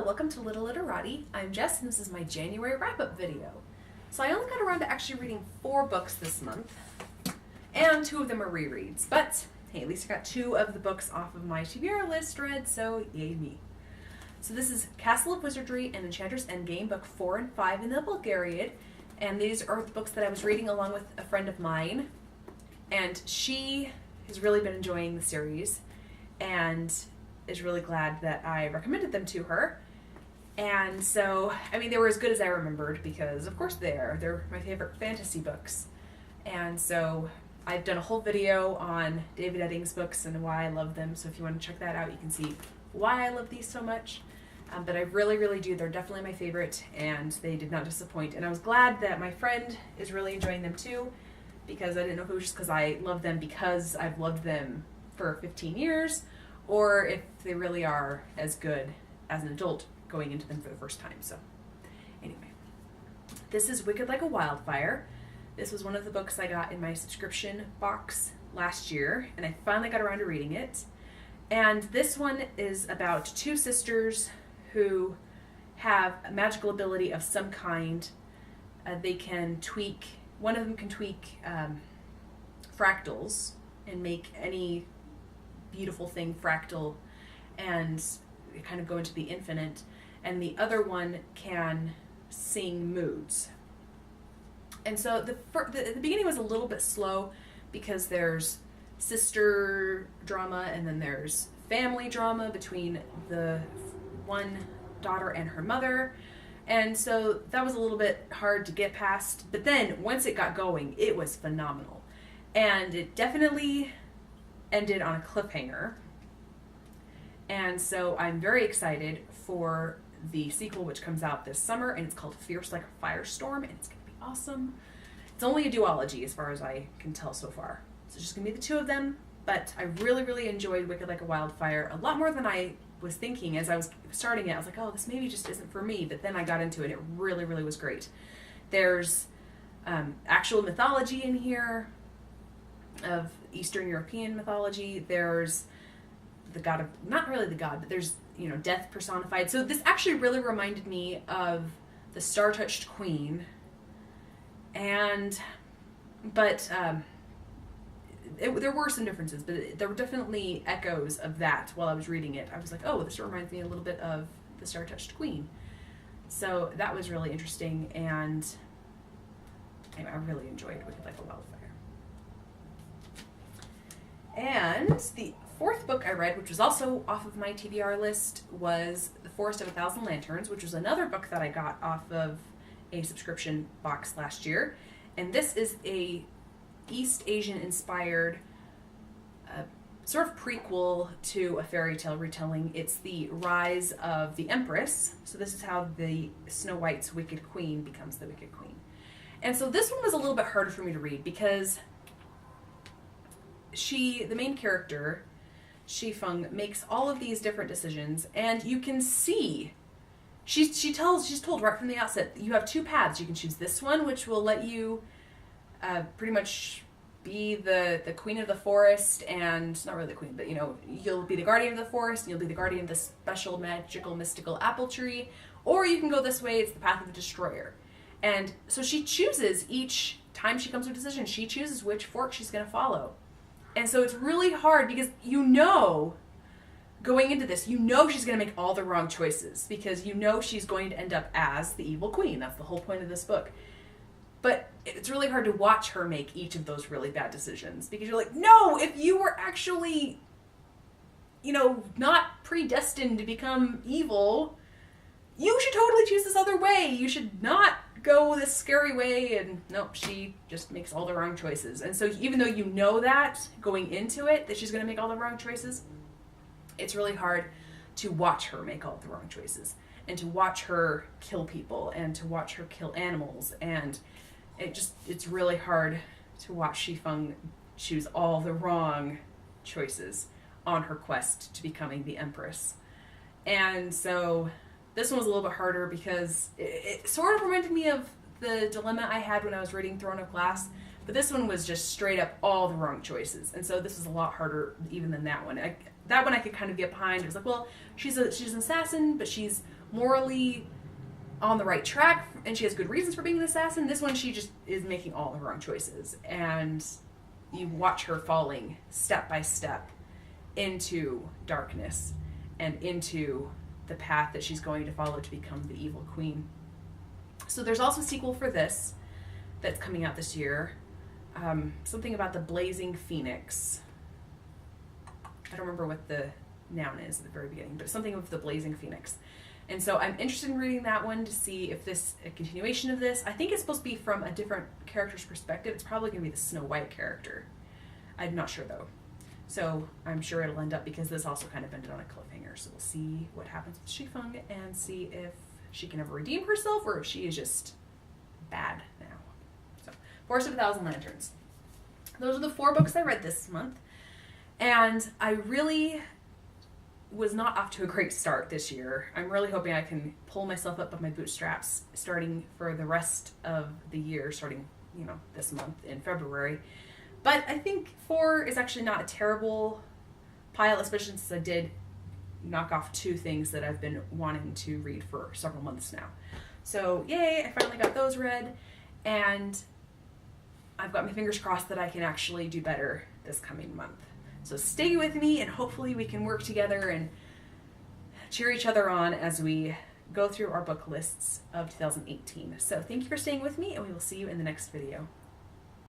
Hello, welcome to Little Literati. I'm Jess and this is my January wrap-up video. So I only got around to actually reading 4 books this month, and 2 of them are rereads, but hey, at least I got 2 of the books off of my TBR list read, so yay me. So this is Castle of Wizardry and Enchanter's Endgame, book 4 and 5 in the Bulgarian, and these are the books that I was reading along with a friend of mine, and she has really been enjoying the series, and is really glad that I recommended them to her. And so, I mean, they were as good as I remembered because, of course, they're my favorite fantasy books. And so I've done a whole video on David Eddings books and why I love them. So if you want to check that out, you can see why I love these so much. But I really, really do. They're definitely my favorite, and they did not disappoint. And I was glad that my friend is really enjoying them too, because I didn't know if it was just because I love them because I've loved them for 15 years, or if they really are as good as an adult going into them for the first time. So anyway, this is Wicked Like a Wildfire. This was one of the books I got in my subscription box last year, and I finally got around to reading it. And this one is about 2 sisters who have a magical ability of some kind. They can tweak, one of them can tweak fractals and make any beautiful thing fractal and kind of go into the infinite, and the other one can sing moods. And so the beginning was a little bit slow because there's sister drama and then there's family drama between the one daughter and her mother, and so that was a little bit hard to get past, but then once it got going, it was phenomenal, and it definitely ended on a cliffhanger. And so I'm very excited for the sequel, which comes out this summer, and it's called Fierce Like a Firestorm, and it's going to be awesome. It's only a duology as far as I can tell so far. So it's just going to be the 2 of them, but I really, really enjoyed Wicked Like a Wildfire, a lot more than I was thinking. As I was starting it, I was like, oh, this maybe just isn't for me, but then I got into it, and it really, really was great. There's actual mythology in here, of Eastern European mythology. There's the god of, not really the god, but there's, you know, death personified. So this actually really reminded me of the Star-Touched Queen, but there were some differences, but there were definitely echoes of that while I was reading it. I was like, oh, this reminds me a little bit of the Star-Touched Queen. So that was really interesting, and anyway, I really enjoyed Wicked Like a Wildfire. And the 4th book I read, which was also off of my TBR list, was The Forest of a Thousand Lanterns, which was another book that I got off of a subscription box last year. And this is a East Asian inspired sort of prequel to a fairy tale retelling. It's the rise of the Empress. So this is how the Snow White's Wicked Queen becomes the Wicked Queen. And so this one was a little bit harder for me to read because the main character, Shifeng, makes all of these different decisions, and you can see she's told right from the outset, you have 2 paths. You can choose this one, which will let you pretty much be the queen of the forest, and not really the queen, but you know, you'll be the guardian of the forest, and you'll be the guardian of the special magical mystical apple tree, or you can go this way. It's the path of the destroyer. And so she chooses, each time she comes to a decision, she chooses which fork she's going to follow. And so it's really hard because you know, going into this, you know she's going to make all the wrong choices because you know she's going to end up as the evil queen. That's the whole point of this book. But it's really hard to watch her make each of those really bad decisions because you're like, no, if you were actually, you know, not predestined to become evil, you should totally choose this other way. You should not go this scary way. And nope, she just makes all the wrong choices. And so even though you know that going into it, that she's going to make all the wrong choices, it's really hard to watch her make all the wrong choices and to watch her kill people and to watch her kill animals. And it's really hard to watch Shifeng choose all the wrong choices on her quest to becoming the Empress. And so this one was a little bit harder because it sort of reminded me of the dilemma I had when I was reading Throne of Glass, but this one was just straight up all the wrong choices. And so this was a lot harder even than that one. That one I could kind of get behind. It was like, well, she's an assassin, but she's morally on the right track and she has good reasons for being an assassin. This one, she just is making all the wrong choices. And you watch her falling step by step into darkness and into the path that she's going to follow to become the evil queen. So there's also a sequel for this that's coming out this year. Something about the Blazing Phoenix. I don't remember what the noun is at the very beginning, but something of the Blazing Phoenix. And so I'm interested in reading that one to see if this a continuation of this. I think it's supposed to be from a different character's perspective. It's probably going to be the Snow White character. I'm not sure though. So I'm sure it'll end up, because this also kind of ended on a cliffhanger. So we'll see what happens with Shifeng and see if she can ever redeem herself or if she is just bad now. So Forest of a Thousand Lanterns. Those are the 4 books I read this month. And I really was not off to a great start this year. I'm really hoping I can pull myself up by my bootstraps starting for the rest of the year, starting, this month in February. But I think 4 is actually not a terrible pile, especially since I did knock off 2 things that I've been wanting to read for several months now. So yay, I finally got those read, and I've got my fingers crossed that I can actually do better this coming month. So stay with me, and hopefully we can work together and cheer each other on as we go through our book lists of 2018. So thank you for staying with me, and we will see you in the next video.